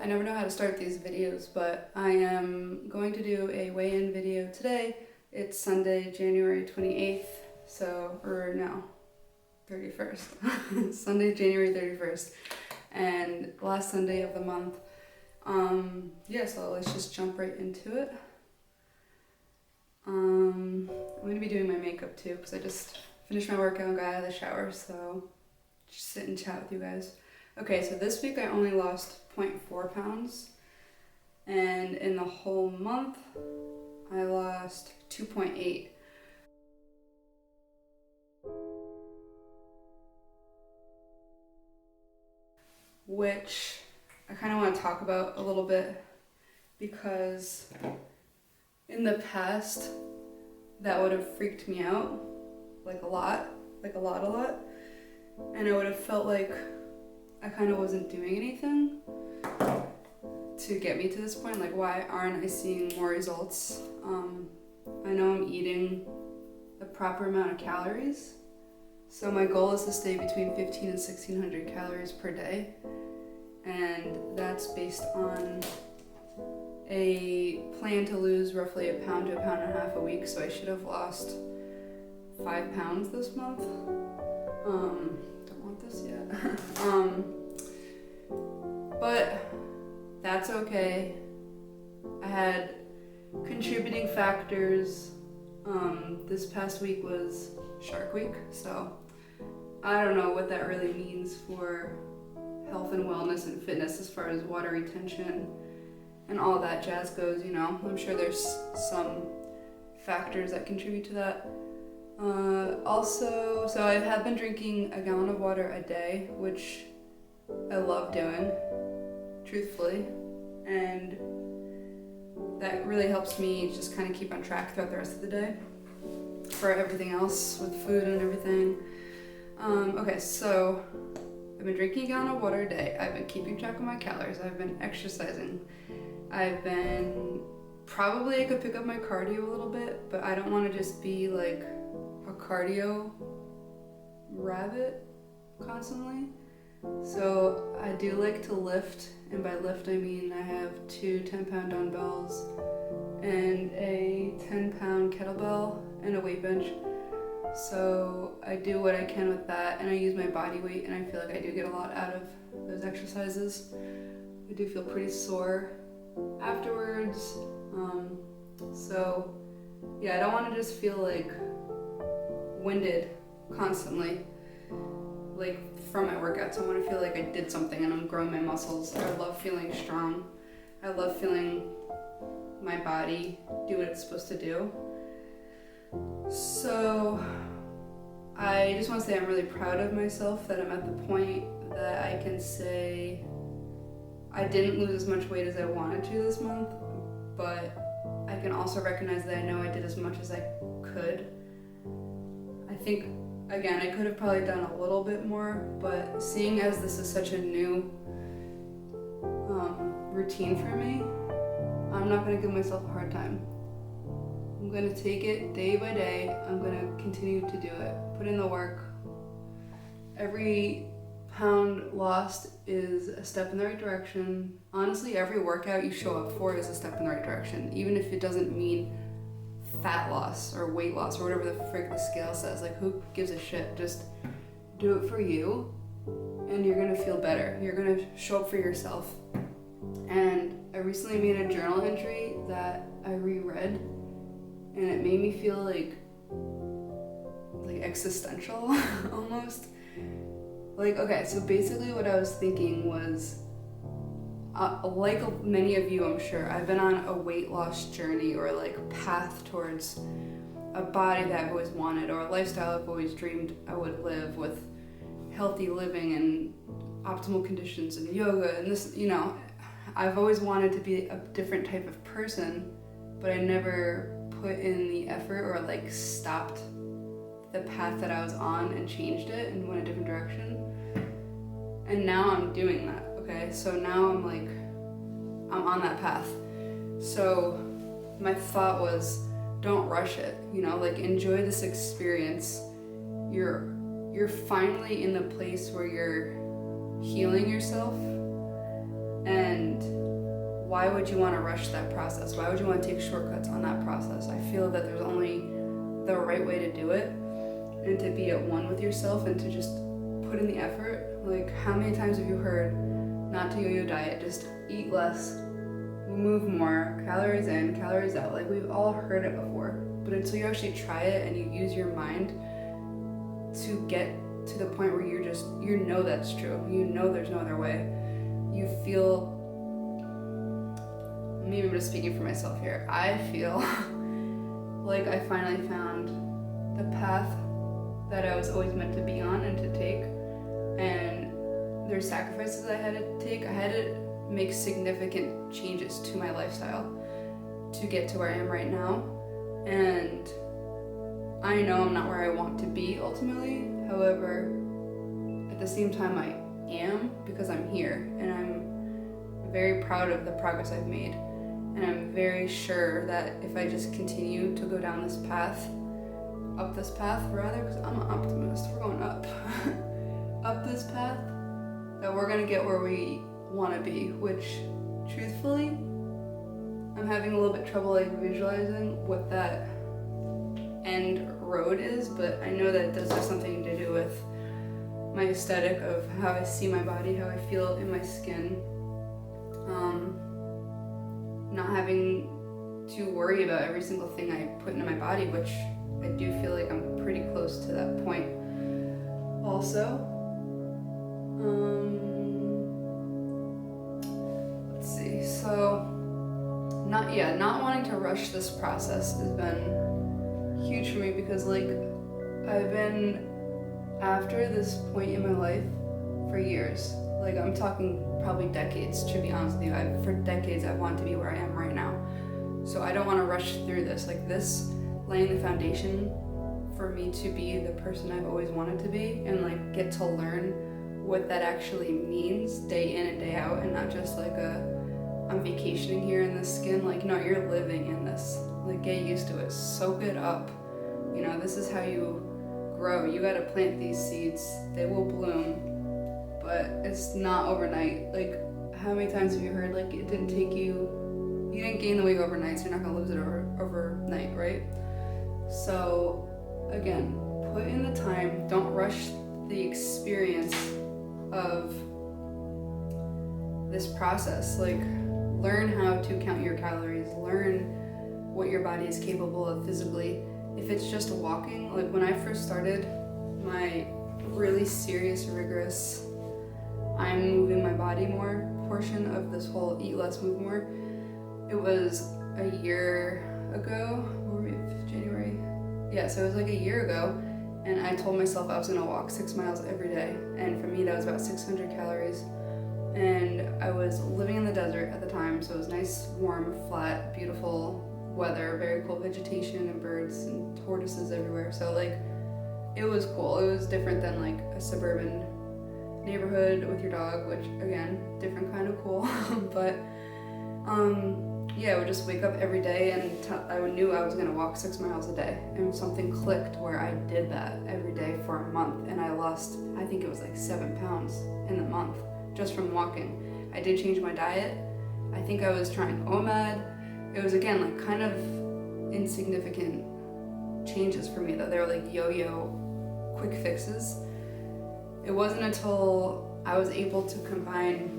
I never know how to start these videos, but I am going to do a weigh-in video today. It's Sunday, January 28th, or no, 31st. Sunday, January 31st, and last Sunday of the month. So let's just jump right into it. I'm going to be doing my makeup too, because I just finished my workout and got out of the shower, so just sit and chat with you guys. Okay, so this week I only lost 0.4 pounds, and in the whole month I lost 2.8. Which I kind of want to talk about a little bit, because in the past that would have freaked me out like a lot, and I would have felt like I kind of wasn't doing anything to get me to this point. Like, why aren't I seeing more results? I know I'm eating the proper amount of calories, so my goal is to stay between 1500 and 1600 calories per day, and that's based on a plan to lose roughly 1 pound to 1.5 pounds a week. So I should have lost 5 pounds this month. Don't want this yet. But that's okay. I had contributing factors. This past week was Shark Week, so I don't know what that really means for health and wellness and fitness as far as water retention and all that jazz goes, you know. I'm sure there's some factors that contribute to that. So I have been drinking a gallon of water a day, which I love doing, truthfully, and that really helps me just kind of keep on track throughout the rest of the day for everything else with food and everything. Okay, so I've been drinking a gallon of water a day. I've been keeping track of my calories. I've been exercising. Probably I could pick up my cardio a little bit, but I don't want to just be like a cardio rabbit constantly. So I do like to lift, and by lift I mean I have 2 10-pound dumbbells and a 10-pound kettlebell and a weight bench. So I do what I can with that, and I use my body weight, and I feel like I do get a lot out of those exercises. I do feel pretty sore afterwards. So yeah, I don't want to just feel like winded constantly, like from my workouts. I want to feel like I did something and I'm growing my muscles. I love feeling strong. I love feeling my body do what it's supposed to do. So I just want to say I'm really proud of myself that I'm at the point that I can say I didn't lose as much weight as I wanted to this month, but I can also recognize that I know I did as much as I could. I think, again, I could have probably done a little bit more, but seeing as this is such a new routine for me, I'm not going to give myself a hard time. I'm going to take it day by day. I'm going to continue to do it, put in the work. Every pound lost is a step in the right direction. Honestly, every workout you show up for is a step in the right direction, even if it doesn't mean fat loss or weight loss or whatever the frick the scale says. Like, who gives a shit? Just do it for you, and you're gonna feel better. You're gonna show up for yourself. And I recently made a journal entry that I reread, and it made me feel like existential almost. Like, okay, so basically what I was thinking was, like many of you, I'm sure, I've been on a weight loss journey or like path towards a body that I've always wanted, or a lifestyle I've always dreamed I would live, with healthy living and optimal conditions and yoga and this, you know. I've always wanted to be a different type of person, but I never put in the effort or like stopped the path that I was on and changed it and went a different direction. And now I'm doing that, okay? So now I'm on that path. So my thought was, don't rush it, you know, like enjoy this experience. You're finally in the place where you're healing yourself And why would you want to rush that process? Why would you want to take shortcuts on that process? I feel that there's only the right way to do it, and to be at one with yourself and to just put in the effort. Like, how many times have you heard not to yo-yo diet, just eat less, move more, calories in, calories out? Like, we've all heard it before, but until you actually try it and you use your mind to get to the point where you know that's true, you know there's no other way, you feel, maybe I'm just speaking for myself here, I feel like I finally found the path that I was always meant to be on and to take. And there's sacrifices I had to take. I had to make significant changes to my lifestyle to get to where I am right now. And I know I'm not where I want to be ultimately. However, at the same time I am, because I'm here, and I'm very proud of the progress I've made. And I'm very sure that if I just continue to go down this path, up this path rather, because I'm an optimist, we're going up, up this path, that we're gonna get where we want to be, which truthfully, I'm having a little bit trouble like visualizing what that end road is, but I know that it does have something to do with my aesthetic of how I see my body, how I feel in my skin, not having to worry about every single thing I put into my body, which I do feel like I'm pretty close to that point also. Let's see, so not wanting to rush this process has been huge for me, because like I've been after this point in my life for years. Like, I'm talking probably decades, to be honest with you. For decades I've wanted to be where I am right now. So I don't want to rush through this. Like, this laying the foundation for me to be the person I've always wanted to be, and like get to learn what that actually means day in and day out, and not just like I'm vacationing here in this skin. Like, no, you're living in this. Like, get used to it, soak it up. You know, this is how you grow. You gotta plant these seeds, they will bloom, but it's not overnight. Like, how many times have you heard like it didn't take you didn't gain the weight overnight, so you're not gonna lose it overnight, right? So again, put in the time, don't rush the experience of this process. Like, learn how to count your calories, learn what your body is capable of physically. If it's just walking, like when I first started my really serious, rigorous, I'm moving my body more portion of this whole eat less, move more, it was a year ago, January? Yeah, so it was like a year ago, and I told myself I was gonna walk 6 miles every day, and for me that was about 600 calories. And I was living in the desert at the time, so it was nice, warm, flat, beautiful weather, very cool vegetation and birds and tortoises everywhere. So like, it was cool. It was different than like a suburban neighborhood with your dog, which again, different kind of cool. But yeah, I would just wake up every day and I knew I was gonna walk 6 miles a day, and something clicked where I did that every day for a month, and I lost, I think it was like 7 pounds in the month just from walking. I did change my diet. I think I was trying OMAD. It was again like kind of insignificant changes for me, that they were like yo-yo quick fixes. It wasn't until I was able to combine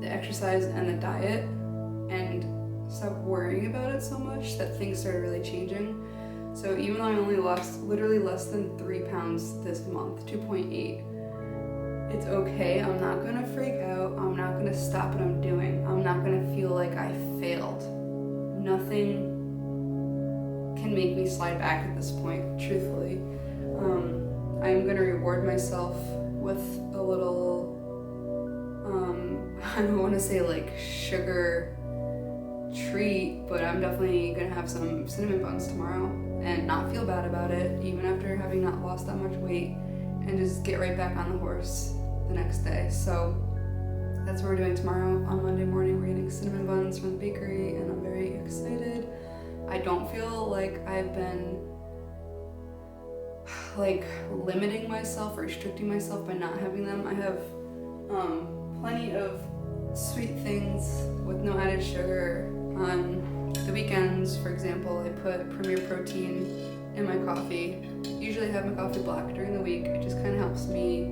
the exercise and the diet and stop worrying about it so much that things started really changing. So even though I only lost literally less than 3 pounds this month, 2.8, it's okay. I'm not gonna freak out. I'm not gonna stop what I'm doing. I'm not gonna feel like I failed. Nothing can make me slide back at this point, truthfully. I'm gonna reward myself with a little, I don't wanna say like sugar treat, but I'm definitely gonna have some cinnamon buns tomorrow and not feel bad about it, even after having not lost that much weight, and just get right back on the horse the next day. So that's what we're doing tomorrow. On Monday morning, we're getting cinnamon buns from the bakery, and I'm very excited. I don't feel like I've been like limiting myself or restricting myself by not having them. I have plenty of sweet things with no added sugar. On the weekends, for example, I put Premier Protein in my coffee. Usually I have my coffee black during the week. It just kind of helps me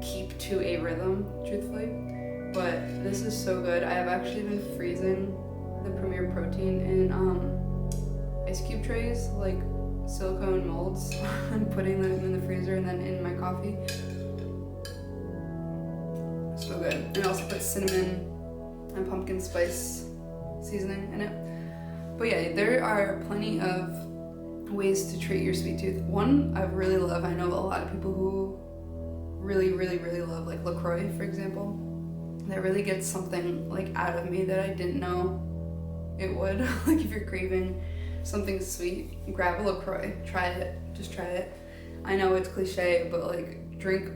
keep to a rhythm, truthfully. But this is so good. I have actually been freezing the Premier Protein in ice cube trays, like silicone molds, and putting them in the freezer and then in my coffee. So good. And I also put cinnamon and pumpkin spice seasoning in it. But yeah, there are plenty of ways to treat your sweet tooth. One I really love, I know a lot of people who really love like LaCroix, for example. That really gets something like out of me that I didn't know it would. Like if you're craving something sweet, grab a LaCroix, try it, just try it. I know it's cliche, but like drink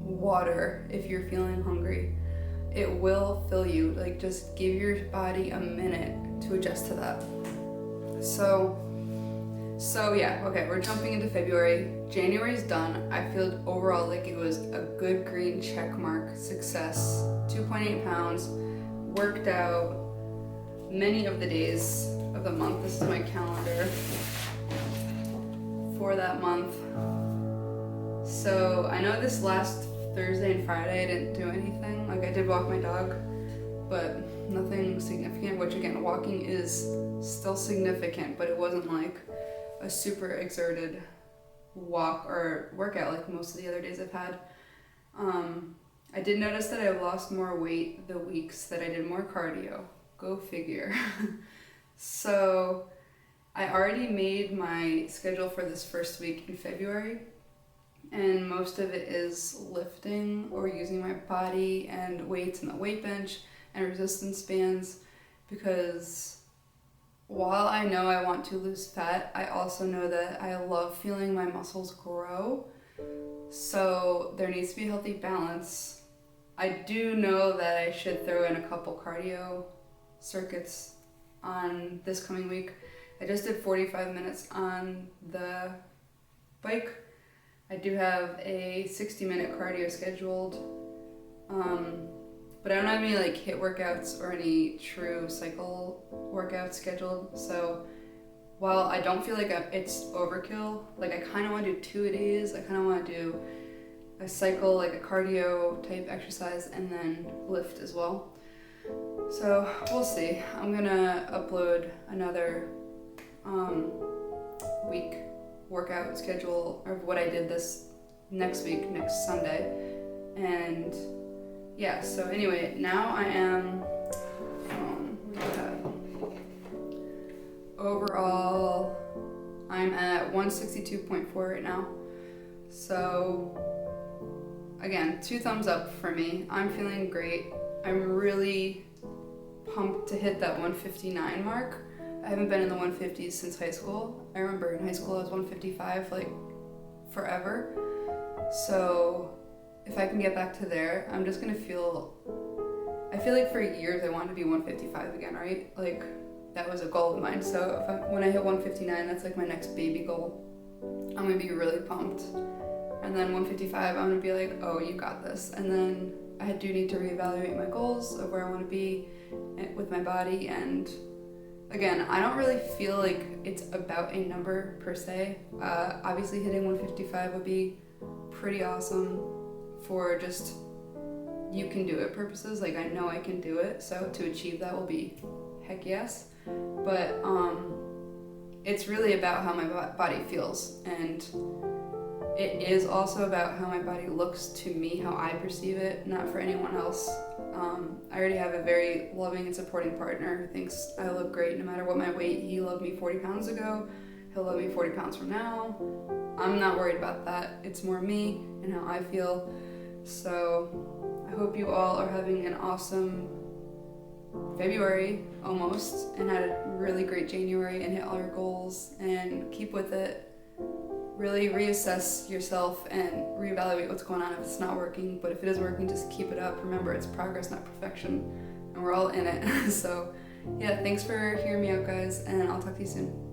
water if you're feeling hungry. It will fill you. Like just give your body a minute to adjust to that. So yeah, okay, we're jumping into February. January's done. I feel overall like it was a good green check mark, success. 2.8 pounds, worked out many of the days of the month. This is my calendar for that month. So I know this last Thursday and Friday I didn't do anything. Like I did walk my dog, but nothing significant, which again, walking is still significant, but it wasn't like a super exerted walk or workout like most of the other days I've had. I did notice that I lost more weight the weeks that I did more cardio. Go figure. So I already made my schedule for this first week in February, and most of it is lifting or using my body and weights in the weight bench and resistance bands, because while I know I want to lose fat, I also know that I love feeling my muscles grow. So there needs to be a healthy balance. I do know that I should throw in a couple cardio circuits on this coming week. I just did 45 minutes on the bike. I do have a 60-minute cardio scheduled, but I don't have any like HIIT workouts or any true cycle workouts scheduled. So while I don't feel like it's overkill, like I kind of want to do 2-a-days. I kind of want to do a cycle, like a cardio type exercise, and then lift as well. So we'll see. I'm gonna upload another week workout schedule of what I did this next week, next Sunday. And yeah, so anyway, now I am overall I'm at 162.4 right now. So again, 2 thumbs up for me. I'm feeling great. I'm really pumped to hit that 159 mark. I haven't been in the 150s since high school. I remember in high school I was 155 like forever. So if I can get back to there, I'm just gonna I feel like for years I wanted to be 155 again, right? Like that was a goal of mine. So when I hit 159, that's like my next baby goal. I'm gonna be really pumped. And then 155, I'm gonna be like, oh, you got this. And then I do need to reevaluate my goals of where I want to be with my body. And again, I don't really feel like it's about a number per se. Obviously hitting 155 would be pretty awesome for just you can do it purposes. Like I know I can do it, so to achieve that will be heck yes. But it's really about how my body feels, and it is also about how my body looks to me, how I perceive it, not for anyone else. I already have a very loving and supporting partner who thinks I look great no matter what my weight. He loved me 40 pounds ago. He'll love me 40 pounds from now. I'm not worried about that. It's more me and how I feel. So I hope you all are having an awesome February almost, and had a really great January and hit all your goals, and keep with it. Really reassess yourself and reevaluate what's going on if it's not working. But if it is working, just keep it up. Remember, it's progress, not perfection, and we're all in it. So yeah, thanks for hearing me out, guys, and I'll talk to you soon.